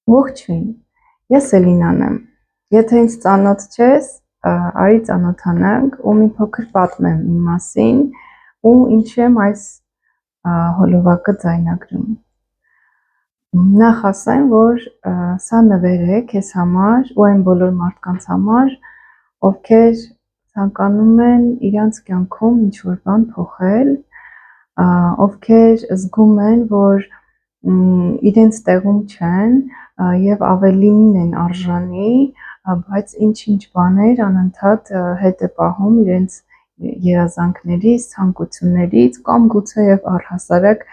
Ողջույն, ես Էլինան եմ, եթե ինձ ծանոթ չես, արի ծանոթանանք ու մի փոքր պատմեմ իմ մասին ու ինչի եմ այս հոլովակը ձայնագրում։ Նախ ասեմ, որ սա նվեր է քեզ համար ու այն բոլոր մարդկանց համար, ովքեր ցանկանում են իրանց կյանքում ինչ-որ բան փոխել, ովքեր զգում են, որ իրենց տեղում չեն եւ ավելին են արժանի, բայց ինչ-ինչ բաներ անընդհատ հետ է պահում իրենց երազանքներից, ցանկություններից կամ գուցե եւ առհասարակ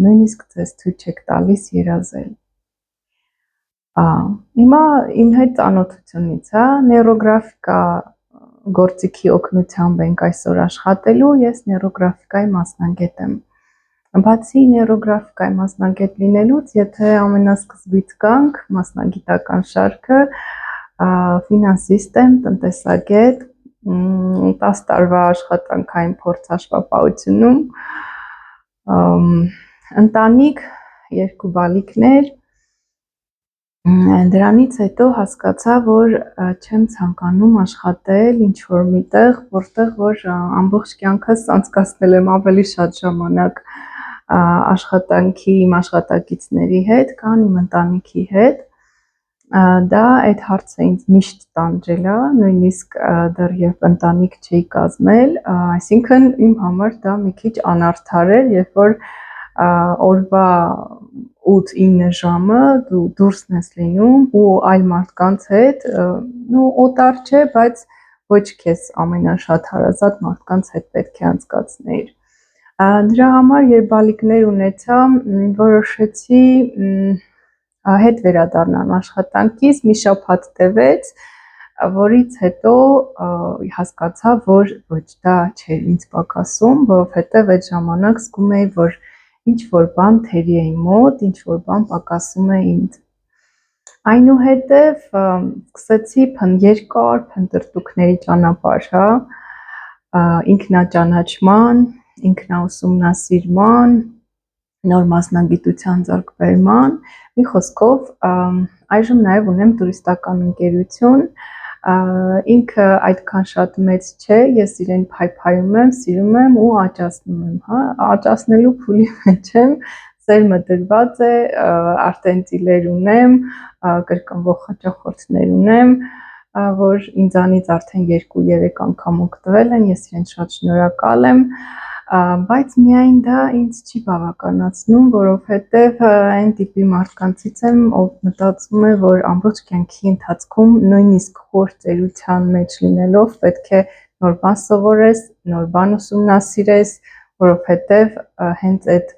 նույնիսկ ձեզ թույլ չեք տալիս երազել։ Հիմա իմ հետ ծանոթությունից, նեյրոգրաֆիկա գործիքի օգնությամբ ենք այսօր աշխատելու, ես նեյրոգրաֆիկայի մասնագետ եմ։ Բացի նեյրոգրաֆիկայի մասնագետ լինելուց, եթե ամենասկզբից գանք, մասնագիտական շարքը, ֆինանսիստ եմ, տնտեսագետ, 10 տարվա աշխատանքային փորձ հաշվապահությունում, ընտանիք, 2 բալիկներ, դրանից հետո հասկացա, որ չեմ ցանկանում աշխատել ինչ-որ միտեղ, որտեղ որ ամբողջ կյանքս անցկացնել եմ ավելի շատ ժամանակ աշխատանքի իմ աշխատակիցների հետ, քան իմ ընտանիքի հետ, դա այդ հարցը ինձ միշտ տանջել է, նույնիսկ դեռև ընտանիք չէի կազմել, այսինքն իմ համար դա մի քիչ անարդար էր, երբ որ օրվա 8-9 ժամը դու դուրսն ես լինում ու այլ մարդկանց հետ, օտար չէ, բայց ոչ քեզ ամենաշատ հարազատ մարդկանց հետ պետք է անցկացնեիր։ Դրա համար, երբ բալիկներ ունեցա, որոշեցի հետ վերադառնալ աշխատանքից, մի շաբաթ տևեց, որից հետո հասկացա, որ ոչ դա չէր ինձ պակասում, որովհետև այդ ժամանակ զգում էի, որ ինչ-որ բան թերի է իմ մոտ, ինչ-որ բան պակասում է ինձ։ Այնուհետև սկսեցի երկար փնտրտուքների ճանապարհ, ինքնաճանաչման, ինքնաուսումնասիրման, նոր մասնագիտության ձեռքբերման, մի խոսքով այժմ նաև ունեմ տուրիստական ընկերություն, ինքը այդքան շատ մեծ չէ, ես իրեն փայփայում եմ, սիրում եմ ու աճացնում եմ, աճացնելու փուլի մեջ եմ, սերմը դրված է, արդեն ծիլեր ունեմ, կրկնվող հաճախորդներ ունեմ, որ ինձանից արդեն 2-3 անգամ օգտվել են, ես իրենց շատ շնորհակալ եմ, բայց միայն դա ինձ չի բավականացնում, որովհետև այն տիպի մարդկանցից եմ, ով մտածում է, որ ամբողջ կյանքի ընթացքում նույնիսկ խոր ծերության մեջ լինելով պետք է նոր բան սովորես, նոր բան ուսումնասիրես, որովհետև հենց այդ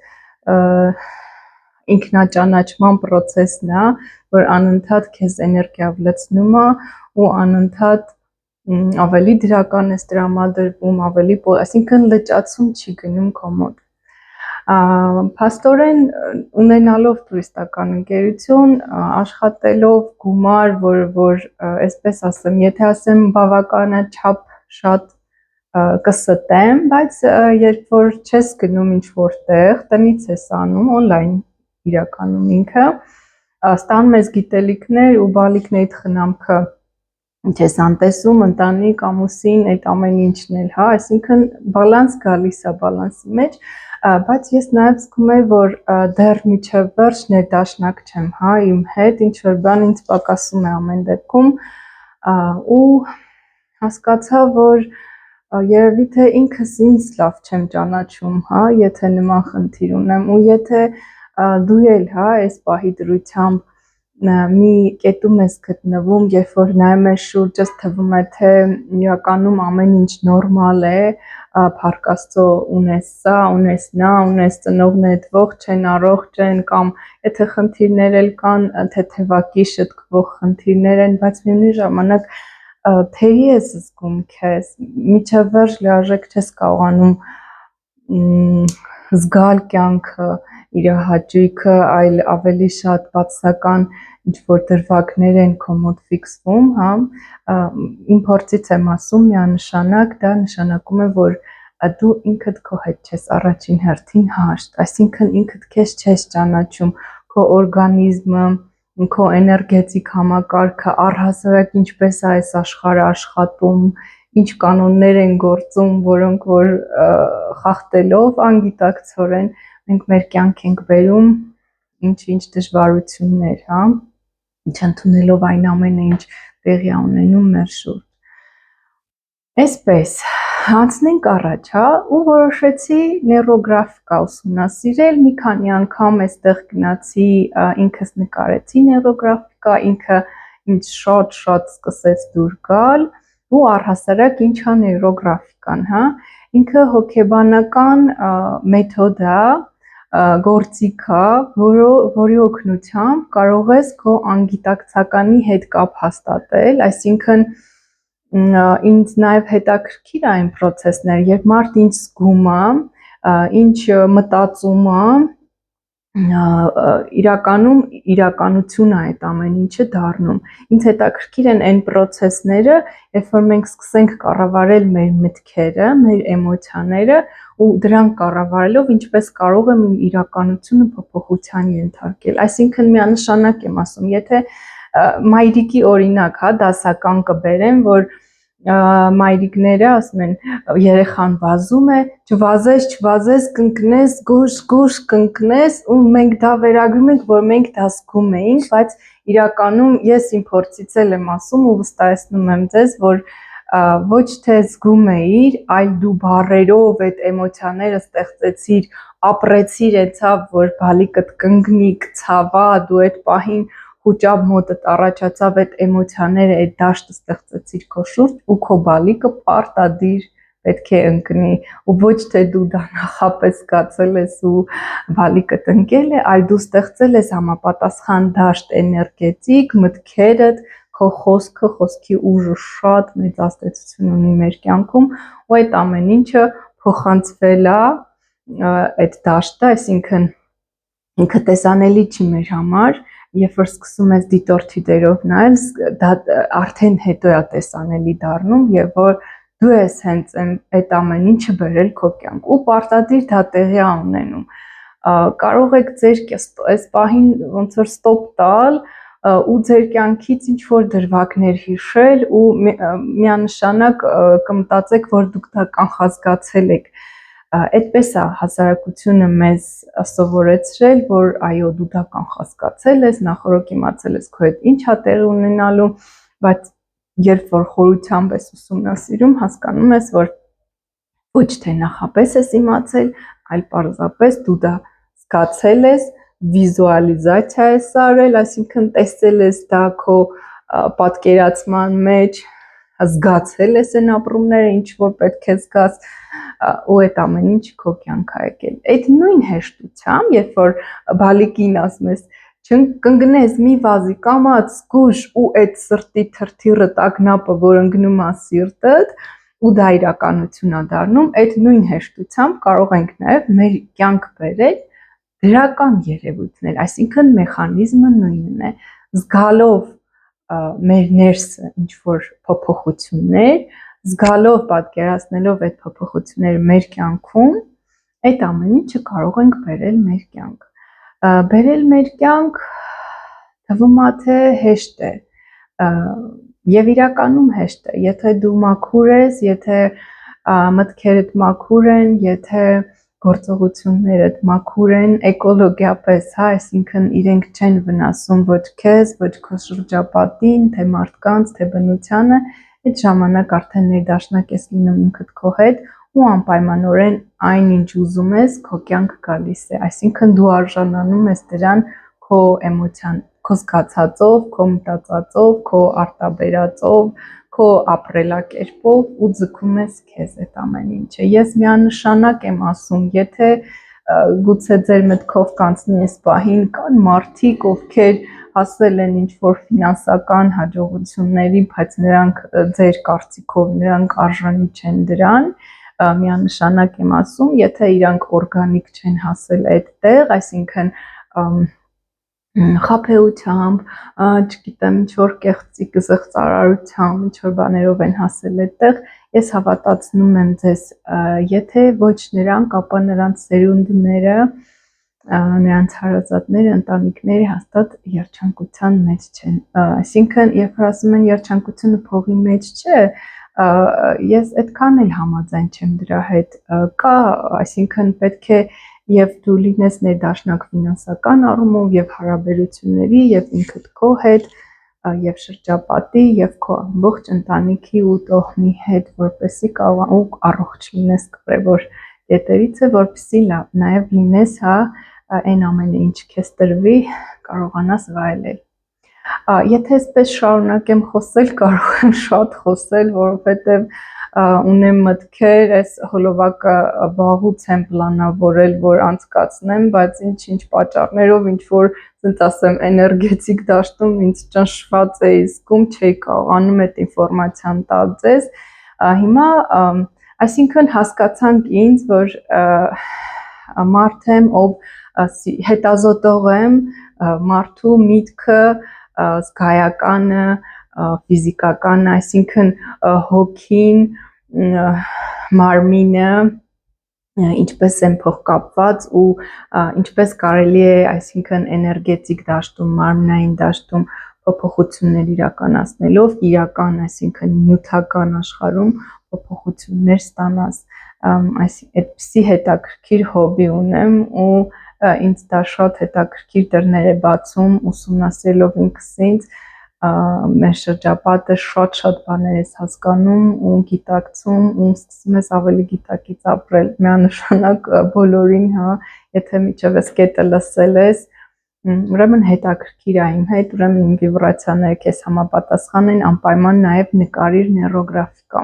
ինքնաճանաչման process-ն է, որ անընդհատ քեզ էներգիա լցնում է ու անընդհատ ավելի դրական ես տրամադրվում, ավելի, այսինքն լճացում չի գնում քո մոտ։ Փաստորեն ունենալով տուրիստական ընկերություն, աշխատելով գումար, որ այսպես ասեմ, եթե ասեմ բավականաչափ շատ կստեմ, բայց երբ որ չես գնում ինչ-որ տեղ, տնից ես անում, on-line իրականում ինքը, ստանում ես գիտելիքներ ու բալիկներիդ խնամքը չես անտեսում, ընտանիք, ամուսին, այդ ամեն ինչն էլ, այսինքն բալանս գալիս է բալանսի մեջ, բայց ես նաև զգում եմ, որ դեռ միջև վերջ ներդաշնակ չեմ, իմ հետ, ինչ-որ բան ինձ պակասում է ամեն դեպքում ու հասկացա, որ երևի թե ինքս ինձ լավ չեմ ճանաչում, եթե նման խնդիր ունեմ ու եթե դու էլ այս պահի դրությամբ մի կետում ես գտնվում, երբ որ նայում ես շուրջս թվում է, թե իրականում ամեն ինչ նորմալ է, փառք Աստծո ունես սա, ունես նա, ունես ծնողներդ ողջ են, առողջ են կամ եթե խնդիրներ էլ կան, թեթևակի շտկվող խնդիրներ են, բայց միևնույն ժամանակ թերի ես զգում քեզ, միջև վերջ լիարժեք չես կարողանում զգալ կյանքը, իր հաճույքը, այլ ավելի շատ բացասական ինչ-որ դրվագներ են քո մոտ ֆիքսվում, իմ փորձից եմ ասում, միանշանակ դա նշանակում է, որ դու ինքդ քո հետ չես առաջին հերթին հաշտ, այսինքն ինքդ քեզ չես ճանաչում, քո օրգանիզմը, քո էներգետիկ համակարգը առհասարակ ինչպես է այս աշխարհը աշխատում, ինչ կանոններ են գործում, որոնք որ խախտելով անգիտակցորեն մենք մեր կյանք ենք բերում ինչ դժվարություններ, հա, չընդունելով այն ամենը, ինչ տեղի ունենում մեր շուրջ։ Այսպես, անցնենք առաջ, հա, ու որոշեցի նեյրոգրաֆիկա ուսումնասիրել, մի քանի անգամ այստեղ գնացի, ինքս նկարեցի նեյրոգրաֆիկա, ինքը ինձ շատ սկսեց դուր գալ, ու առհասարակ ինչ է նեյրոգրաֆիկան, հա, ինքը հոգեբանական մեթոդ է, գործիք է, որի օգնությամբ կարող ես քո անգիտակցականի հետ կապ հաստատել, այսինքն ինձ նաև հետաքրքիր է այն process-ները, երբ մարդ ինչ զգում է, ինչ մտածում է, իրականում իրականություն է այդ ամեն ինչը դառնում։ Ինձ հետաքրքիր են այն process-ները, երբ որ մենք սկսենք կառավարել մեր մտքերը, մեր էմոցիաները ու դրանք կառավարելով ինչպես կարող եմ իմ իրականությունը փոփոխության ենթարկել։ Այսինքն միանշանակ եմ ասում, եթե մայրիկի օրինակ, հա, դասական կբերեմ, որ մայրիկները ասում են երեխան վազում է, չվազես, կընկնես, գուշ կընկնես, ու մենք դա վերագրում ենք, որ մենք դա զգում էինք, բայց իրականում ես իմ փորձից եմ ասում ու վստահեցնում եմ ձեզ, որ ոչ թե զգում էիր, այլ դու բառերով այդ էմոցիաները ստեղծեցիր, ապրեցիր այդցավ, որ բալիկդ կընկնի, կցավա, դու այդ պահին խուճապ մոտդ առաջացավ այդ էմոցիաները, այդ դաշտը ստեղծեցիր քո շուրջ ու քո բալիկը պարտադիր պետք է ընկնի ու ոչ թե դու դա նախապես զգացել ես ու բալիկդ ընկել է, այլ դու ստեղծել ես համապատասխան դաշտ էներգետիկ, մտքերդ, քո խոսքի ուժը շատ մեծ ազդեցություն ունի մեր կյանքում ու այդ ամեն ինչը փոխանցվել է այդ դաշտը, այսինքն ինքը տեսանելի չի մեր համար, երբ որ սկսում ես դիտորդի դերով նայել, դա արդեն հետո է տեսանելի դառնում եւ որ դու ես հենց այդ ամեն ինչը բերել քո կյանք ու պարտադիր դա տեղի է ունենում։ Կարող եք ձեր այս պահին ոնց որ ստոպ տալ ու ձեր կյանքից ինչ որ դրվագներ հիշել ու միանշանակ կմտածեք, որ դուք դա կանխազգացել եք։ Այդպես է հասարակությունը մեզ սովորեցրել, որ այո, դու դա կանխազգացել ես, նախորդ իմացել ես քո հետ ինչ է տեղի ունենալու, բայց երբ որ խորությամբ ես ուսումնասիրում, հասկանում ես, որ ոչ թե նախապես ես իմացել, այլ պարզապես դու դա զգացել ես, վիզուալիզացիա ես արել, այսինքն տեսել ես դա քո պատկերացման մեջ, զգացել ես այն ապրումները, ինչ որ պետք է զգաս ու այդ ամեն ինչ քո կյանք է եկել։ Այդ նույն հեշտությամբ, երբ որ բալիկին ասում ես, կընկնես, մի վազի, կամաց, զգուշ ու այդ սրտի թրթիռը տագնապը, որ ընկնում է սիրտդ ու դա իրականություն է դառնում, այդ նույն հեշտությամբ կարող ենք նաև մեր կյանք բերել դրական երևույթներ, այսինքն մեխանիզմը նույնն է, զգալով մեր ներսը ինչ որ փոփոխություններ, զգալով պատկերացնելով այդ փոփոխությունները մեր կյանքում, այդ ամեն ինչը կարող ենք բերել մեր կյանք։ Բերել մեր կյանք թվում է թե հեշտ է եւ իրականում հեշտ է, եթե դու մաքուր ես, եթե մտքերդ մաքուր են, եթե գործողություններդ մաքուր են, էկոլոգիապես, հա, այսինքն իրենք չեն վնասում ոչ քեզ, ոչ քո շրջապատին, թե մարդկանց, թե բնությանը, այդ ժամանակ արդեն ներդաշնակ ես լինում ինքդ քո հետ ու անպայմանորեն այն ինչ ուզում ես քո կյանք գալիս է, այսինքն դու արժանանում ես դրան քո էմոցիան, քո զգացածով, քո մտածածով, քո արտաբերածով, քո ապրելակերպով ու ձգում ես քեզ այդ ամեն ինչը։ Ես միանշանակ եմ ասում, եթե գուցե ձեր մտքով կանցնի այս պահին կան մարդիկ, ովքեր հասել են ինչ-որ ֆինանսական հաջողությունների, բայց նրանք ձեր կարծիքով նրանք արժանի չեն դրան, միանշանակ եմ ասում, եթե իրանք օրգանիկ չեն հասել այդտեղ, այսինքն խաբեությամբ, չգիտեմ, ինչ-որ կեղծիկ զղծարարությամբ, ինչ-որ բաներով են հասել այդտեղ, ես հավատացնում եմ ձեզ, եթե ոչ նրանք, ապա նրանց սերունդները նրանց հարազատները, ընտանիքները հաստատ երջանկության մեջ չեն։ Այսինքն, երբ ասում են երջանկությունը փողի մեջ չէ, ես այդքան էլ համաձայն չեմ դրա հետ։ Կա, այսինքն պետք է եւ դու լինես ներդաշնակ ֆինանսական առումով եւ հարաբերությունների եւ ինքդ քո հետ եւ շրջապատի եւ քո ամբողջ ընտանիքի ու տոհմի հետ, որպեսզի կարող ու առողջ լինես կարևոր դեպերից է, որպեսզի նաեւ լինես, հա, այն ամենը ինչ քեզ տրվի, կարողանաս վայելել։ Եթե այսպես շարունակեմ խոսել, կարող եմ շատ խոսել, որովհետև ունեմ մտքեր, այս հոլովակը վաղուց եմ պլանավորել, որ անցկացնեմ, բայց ինչ-ինչ պատճառներով, ինչ որ, ասենց ասեմ, էներգետիկ դաշտում ինձ ճնշված էի զգում, չէի կարողանում այդ ինֆորմացիան տալ ձեզ։ Հիմա, այսինքն հասկացանք ինձ, որ մարդ եմ, ով հետազոտող եմ մարդու միտքը, զգայականը, ֆիզիկականը, այսինքն հոգին, մարմինը ինչպես են փոխկապված ու ինչպես կարելի է, այսինքն էներգետիկ դաշտում, մարմնային դաշտում փոփոխություններ իրականացնելով իրական, այսինքն նյութական աշխարհում փոփոխություններ ստանաս, այդպիսի հետաքրքիր հոբի ունեմ ու ինձ դա շատ հետաքրքիր դռներ է բացում ուսումնասիրելով ինքս ինձ, մեր շրջապատը շատ բաներ ես հասկանում ու գիտակցում ու սկսում ես ավելի գիտակից ապրել, միանշանակ բոլորին, հա, եթե միջև այս կետը լսել ես, ուրեմն հետաքրքիր է իմ հետ, ուրեմն իմ վիբրացիաները քեզ համապատասխան են, անպայման նաև նկարիր նեյրոգրաֆիկա։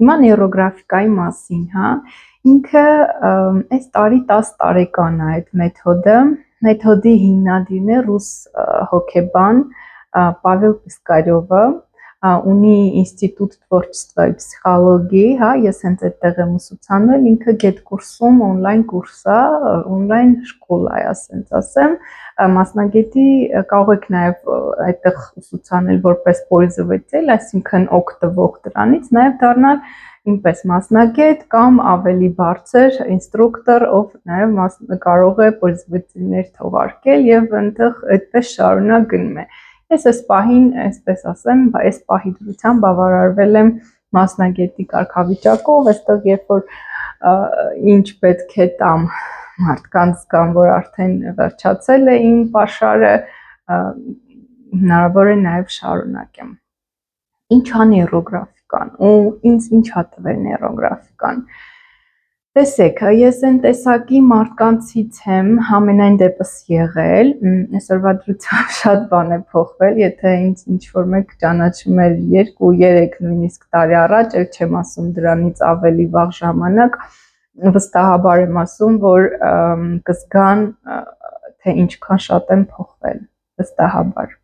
Հիմա նեյրոգրաֆիկայի մասին, հա, ինքը այս տարի 10 տարեկան է այդ մեթոդը, մեթոդի հիմնադիրն է ռուս հոգեբան Պավել Պիսկարյովը, ունի ինստիտուտ творчества и психологии, հա, ես հենց այդտեղ եմ ուսուցանել, ինքը գետկուրսում on-line կուրս է, on-line շկոլա է, ասենց ասեմ, մասնագետի կարող եք նաև այդտեղ ուսուցանել որպես պользователь, այսինքն օգտվող դրանից, նաև դառնալ ինպես մասնագետ կամ ավելի բարձր ինստրուկտոր, ով նաև կարող է պользователь-ներ թողարկել եւ այնտեղ այդպես շարունակ գնում է։ Ես այս պահին, այսպես ասեմ, այս պահի դրությամբ բավարարվել եմ մասնագետի կարգավիճակով, այստեղ երբ որ ինչ պետք է տամ մարդկանց կամ որ արդեն վերջացել է իմ պաշարը, հնարավոր է նաև շարունակեմ։ Ինչ է նեյրոգրաֆիկան ու ինձ ինչ է տվել նեյրոգրաֆիկան։ Տեսեք, ես այն տեսակի մարդկանցից եմ ամենայն դեպս եղել, այսօրվա դրությամբ շատ բան է փոխվել, եթե ինձ ինչ-որ մեկ ճանաչում էր 2-3 նույնիսկ տարի առաջ, էլ չեմ ասում դրանից ավելի վաղ ժամանակ, վստահաբար եմ ասում, որ կզգան, թե ինչքան շատ եմ փոխվել, վստահաբար։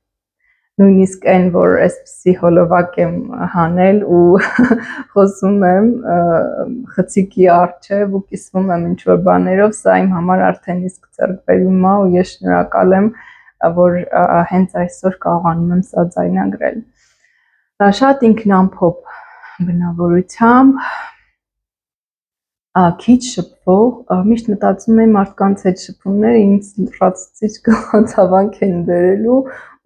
Նույնիսկ այն, որ այսպիսի հոլովակ եմ հանել ու խոսում եմ խցիկի առջև ու կիսվում եմ ինչ-որ բաներով, սա իմ համար արդեն իսկ ձեռքբերում է ու ես շնորհակալ եմ, որ հենց այսօր կարողանում եմ սա ձայնագրել։ Շատ ինքնամփոփ բնավորությամբ, քիչ շփվող, միշտ մտածում եմ մարդկանց հետ շփումները ինձ լրացուցիչ գլխացավանք են բերելու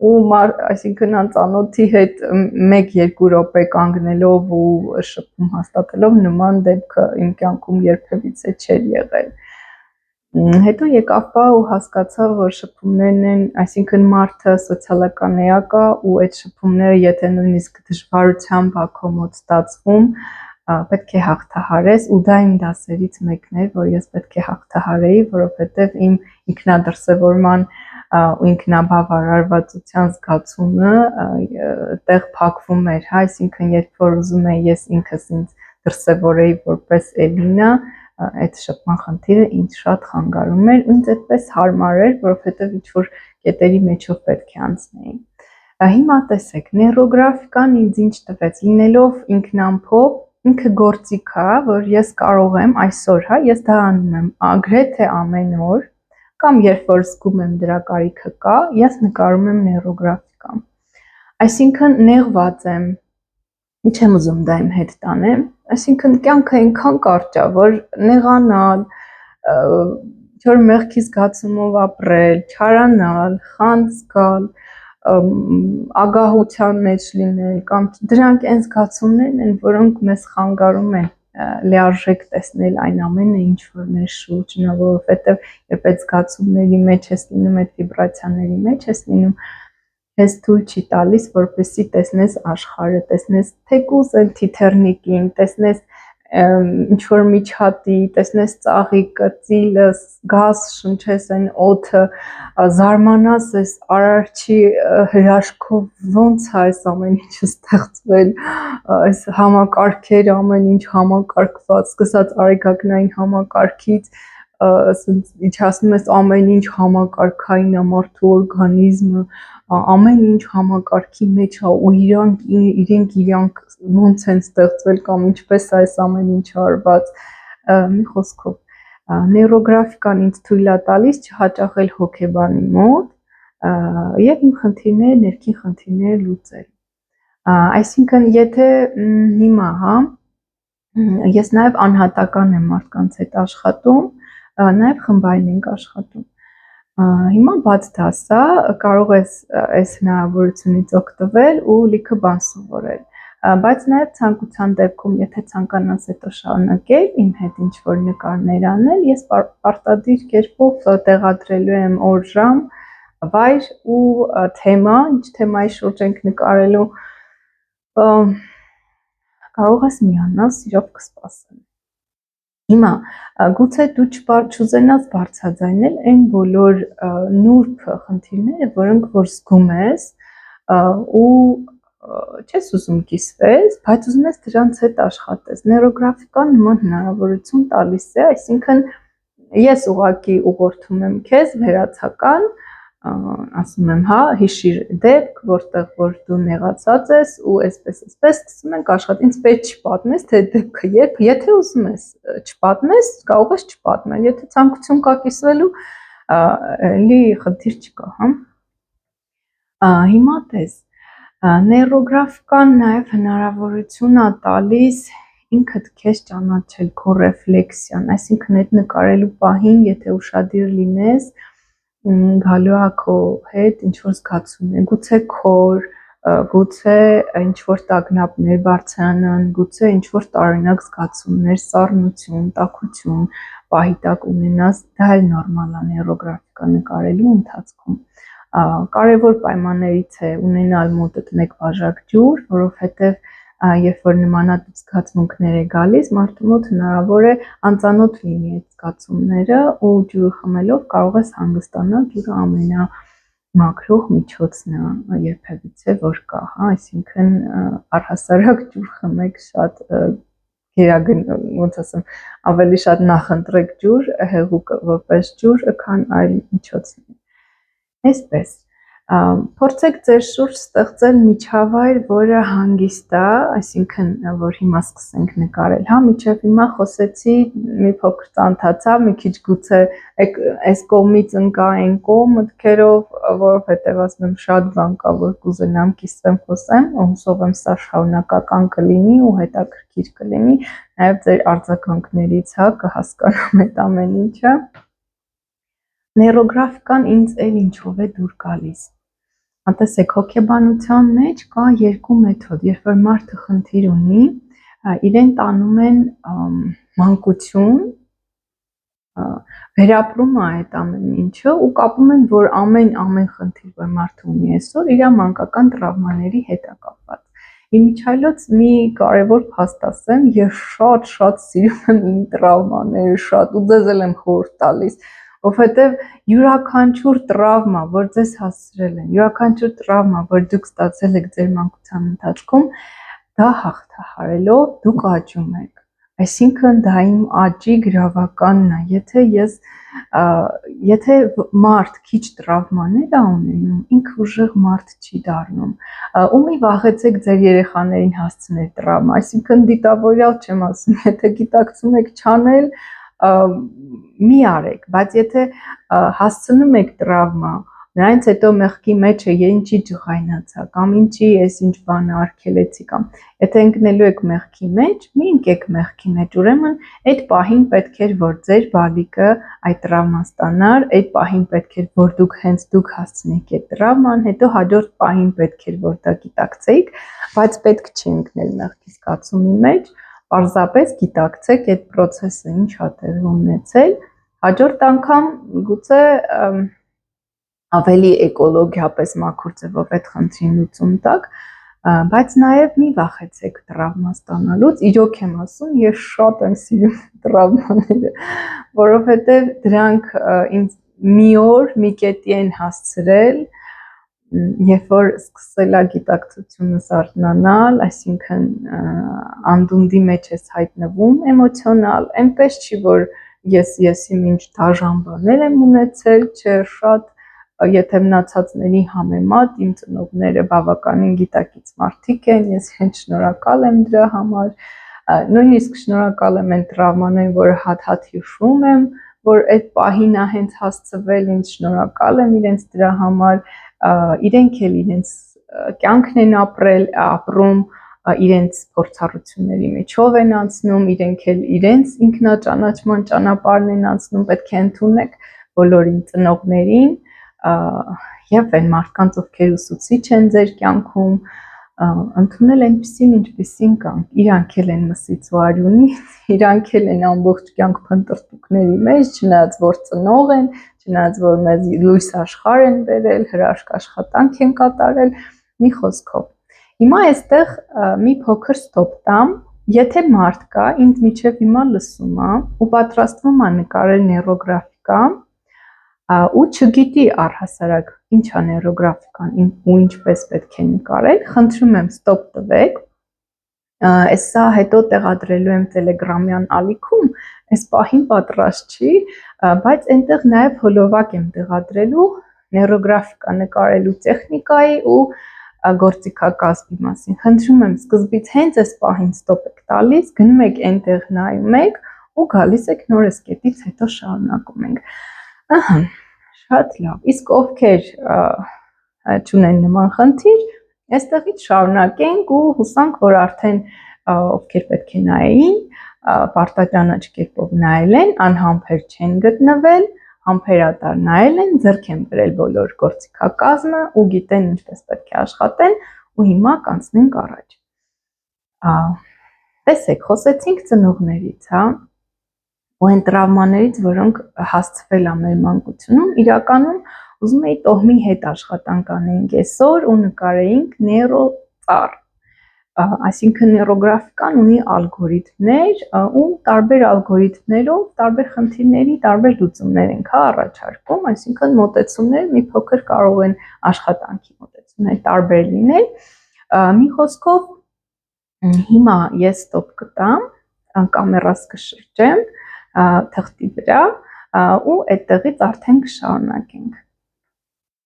ու այսինքն անծանոթի հետ 1-2 րոպե կանգնելով ու շփում հաստատելով նման դեպքը իմ կյանքում երբևիցե չէր եղել։ Հետո եկավ պահ ու հասկացա, որ շփումներն են, այսինքն մարդը սոցիալական էակ է ու այդ շփումները, եթե նույնիսկ դժվարությամբ ա քո մոտ ստացվում, պետք է հաղթահարես ու դա իմ դասերից մեկն էր, որ ես պետք է հաղթահարեի, որովհետև իմ ինքնադրսևորման ու ինքնաբավարարվածության զգացումը տեղ փակվում էր, հա, այսինքն երբ որ ուզում էի ես ինքս ինձ դրսևորեի որպես Էլինա, այդ շփման խնդիրը ինձ շատ խանգարում էր, ինձ այդպես հարմար էր, որովհետև ինչ որ կետերի մեջով պետք է անցնեի։ Հիմա տեսեք, նեյրոգրաֆիկան ինձ ինչ տվեց, լինելով ինքնամփոփ, ինքը գործիք է, որ ես կարող եմ այսօր, հա, ես դա անում եմ agrեթե ամեն օր, կամ երբ որ զգում եմ դրա կարիքը կա, ես նկարում եմ նեյրոգրաֆիկա։ Այսինքն նեղված եմ, չեմ ուզում դա իմ հետ տանեմ, այսինքն կյանքը այնքան կարճ է, որ նեղանալ, քիչ օր մեղքի զգացումով ապրել, չարանալ, խանդ զգալ, ագահության մեջ լինել կամ դրանք այն զգացումներն են, որոնք մեզ խանգարում են լիարժեք տեսնել այն ամենը, ինչ որ մեր շուրջն է, որովհետև երբ այդ զգացումների մեջ ես լինում, այդ վիբրացիաների մեջ ես լինում, ես թույլ չի տալիս, որպեսզի տեսնես աշխարհը, տեսնես թեկուզ այն թիթեռնիկին, տեսնես ինչ որ միջատի, տեսնես ծաղիկը, ծիլը, գազ շնչես այն օդը, զարմանաս այս արարչի հրաշքով ոնց է այս ամեն ինչը ստեղծվել, այս համակարգեր ամեն ինչ համակարգված, սկսած արեգակնային համակարգից, ինչ ասում ես ամեն ինչ համակարգային է մարդու օրգանիզմը, ամեն ինչ համակարգի մեջ է ու իրենք ոնց են ստեղծվել կամ ինչպես է այս ամեն ինչը արված, մի խոսքով նեյրոգրաֆիկան ինձ թույլ է տալիս չհաճախել հոգեբանի մոտ եւ իմ խնդիրները, ներքին խնդիրները լուծել։ Այսինքն եթե հիմա, ես նաեւ անհատական եմ մարդկանց հետ աշխատում, նաեւ խմբային ենք աշխատում։ Հիմա բաց դասա, կարող ես այս հնարավորությունից օգտվել ու լիքը բան սովորել, բայց նաև ցանկության դեպքում, եթե ցանկանաս հետո շարունակել իմ հետ ինչ-որ նկարներ անել, ես պարտադիր կերպով տեղադրելու եմ օր, ժամ, վայր ու թեմա, ինչ թեմայի շուրջ ենք նկարելու, կարող ես միանալ, սիրով կսպասեմ։ Հիմա գուցե դու չուզենաս բարձրաձայնել այն բոլոր նուրբ խնդիրները, որոնք որ զգում ես ու չես ուզում կիսվես, բայց ուզում ես դրանց հետ աշխատես։ Նեյրոգրաֆիկան նման հնարավորություն տալիս է, այսինքն ես ուղղակի ուղղորդում եմ քեզ վերացական, ասում եմ, հա, հիշիր դեպք, որտեղ որ դու նեղացած ես ու այսպես սկսում ենք աշխատել, ինձ պետք չի պատմես, թե դեպքը երբ, եթե ուզում ես չպատմես, կարող ես չպատմել, եթե ցանկություն կա կիսվելու, էլի խնդիր չկա, հա։ Հիմա տես, նեյրոգրաֆիկան նաև հնարավորություն է տալիս ինքդ քեզ ճանաչել, քո ռեֆլեքսիան, այսինքն այդ նկարելու պահին, եթե ուշադիր լինես, գալու է քո հետ ինչ-որ զգացումներ, գուցե քոր, գուցե ինչ-որ տագնապներ բարձրանան, գուցե ինչ-որ տարօրինակ զգացումներ, սառնություն, տաքություն, պահի տակ ունենաս, դա էլ նորմալ է նեյրոգրաֆիկա նկարելու ընթացքում։ Կարևոր պայմաններից է ունենալ մոտդ մեկ բաժակ ջուր, որովհետև երբ որ նմանատիպ զգացմունքներ է գալիս, մարդու մոտ հնարավոր է անծանոթ լինի այդ զգացումները ու ջուրը խմելով կարող ես հանգստանալ, ջուրը ամենամաքրող միջոցն է երբևիցե որ կա, հա, այսինքն առհասարակ ջուր խմեք շատ ոնց ասեմ, ավելի շատ նախընտրեք ջուր, հեղուկ որպես ջուր, քան այլ միջոցներ։ Այսպես փորձեք ձեր շուրջ ստեղծել միջավայր, որը հանգիստ է, այսինքն որ հիմա սկսենք նկարել, հա, մինչև հիմա խոսեցի, մի փոքր ծանոթացա, մի քիչ գուցե այս կողմից ընկա այն կողմ մտքերով, որովհետև ասում եմ շատ բան կա, որ կուզենամ կիսվեմ, խոսեմ, ու հուսով եմ սա շարունակական կլինի ու հետաքրքիր կլինի, նաև ձեր արձագանքներից, հա, կհասկանամ այդ ամեն ինչը։ Նեյրոգրաֆիկան ինձ էլ ինչով է դուր գալիս։ Տեսեք, հոգեբանության մեջ կա երկու մեթոդ, երբ որ մարդը խնդիր ունի, իրեն տանում են մանկություն, վերապրում է այդ ամեն ինչը ու կապում են, որ ամեն խնդիր, որ մարդը ունի այսօր, իր մանկական տրավմաների հետ է կապված։ Իմիջիայլոց մի կարևոր փաստ ասեմ, ես շատ սիրում եմ իմ տրավմաները, շատ ու ձեզ էլ եմ խորհուրդ տալիս, որովհետև յուրաքանչյուր տրավմա, որ ձեզ հասցրել են, յուրաքանչյուր տրավմա, որ դուք ստացել եք ձեր մանկության ընթացքում, դա հաղթահարելով դուք աճում եք։ Այսինքն դա իմ աճի գրավականն է, եթե մարդ քիչ տրավմաներ է ունենում, ինքը ուժեղ մարդ չի դառնում։ Ու մի վախեցեք ձեր երեխաներին հասցնել տրավմա, այսինքն դիտավորյալ չեմ ասում, եթե գիտակցում եք չանել, մի արեք, բայց եթե հասցնում եք տրավմա, Նրանից հետո մեղքի մեջը ինչի ջղայնացա կամ ինչի ես ինչ բանը արգելեցի կամ եթե ընկնելու եք մեղքի մեջ, մի ընկեք մեղքի մեջ, ուրեմն այդ պահին պետք էր որ ձեր բալիկը այդ տրավման ստանար, այդ պահին պետք էր որ դուք հասցնեիք այդ տրավման, հետո հաջորդ պահին պետք էր որ դա գիտակցեիք, բայց պետք չի ընկնել մեղքի զգացումի մեջ, պարզապես գիտակցեք այդ process-ը ինչ ա տեղի ունեցել, հաջորդ անգամ գուցե ավելի էկոլոգիապես մաքուր ձևով այդ խնդրին լուծում տաք, բայց նաև մի վախեցեք տրավմա ստանալուց, իրոք եմ ասում, ես շատ եմ սիրում տրավմաները, որովհետև դրանք ինձ մի օր մի կետի են հասցրել, երբ որ սկսել է գիտակցությունս արթնանալ, այսինքն անդունդի մեջ ես հայտնվում էմոցիոնալ, այնպես չի, որ ես իմ ինչ դաժան բաներ եմ ունեցել, չէ, շատ եթե մնացածների համեմատ իմ ծնողները բավականին գիտակից մարդիկ են, ես հենց շնորհակալ եմ դրա համար, նույնիսկ շնորհակալ եմ այն տրավմաներին, որ հատ-հատ հիշում եմ, որ այդ պահին է հենց հասցվել, ինձ շնորհակալ եմ իրենց դրա համար, իրենք էլ իրենց կյանքն են ապրում, իրենց փորձառությունների միջով են անցնում, իրենք էլ իրենց ինքնաճանաչման ճանապարհն են անցնում, պետք է ընդունեք բոլորին ծնողներին եւ այն մարդկանց, ովքեր ուսուցիչ են ձեր կյանքում, ընդունել այնպեսին, ինչպեսին կան, իրանք էլ են մսից ու արյունից, իրանք էլ են ամբողջ կյանք փնտրտուքների մեջ, չնայած որ ծնող են, չնայած որ մեզ լույս աշխարհ են բերել, հրաշք աշխատանք են կատարել, մի խոսքով։ Հիմա այստեղ մի փոքր ստոպ տամ, եթե մարդ կա, ինձ միջև հիմա լսում է ու պատրաստվում է նկարել նեյրոգրաֆիկա, ու չգիտի առհասարակ ինչ է նեյրոգրաֆիկան ու ինչպես պետք է նկարել, խնդրում եմ ստոպ տվեք, այս սա հետո տեղադրելու եմ տելեգրամյան ալիքում, այս պահին պատրաստ չի, բայց այնտեղ նաև հոլովակ եմ տեղադրելու նեյրոգրաֆիկա նկարելու տեխնիկայի ու գործիքակազմի մասին, խնդրում եմ սկզբից հենց այս պահին ստոպ եք տալիս, գնում եք այնտեղ նայում եք ու գալիս եք նոր այս կետից հետո շարունակում ենք, ահա, շատ լավ, իսկ ովքեր չունեն նման խնդիր, այստեղից շարունակենք ու հուսանք, որ արդեն ովքեր պետք է նայեին, պարտադրանաչ կերպով նայել են, անհամբեր չեն գտնվել, համբերատար նայել են, ձեռք են բերել բոլոր գործիքակազմը ու գիտեն ինչպես պետք է աշխատեն ու հիմա կանցնենք առաջ։ Տեսեք, խոսեցինք ծնողներից, հա, ու այն տրավմաներից, որոնք հասցվել ա մեր մանկությունում, իրականում ուզում էի տոհմի հետ աշխատանք անեինք այսօր ու նկարեինք նեյրոծառ, այսինքն նեյրոգրաֆիկան ունի ալգորիթմներ ու տարբեր ալգորիթմներով տարբեր խնդիրների տարբեր լուծումներ ենք առաջարկում, այսինքն մոտեցումներ մի փոքր կարող են աշխատանքի մոտեցումներ տարբեր լինել, մի խոսքով հիմա ես ստոպ կտամ, կամերաս կշրջեմ թղթի վրա ու այդտեղից արդեն կշարունակենք։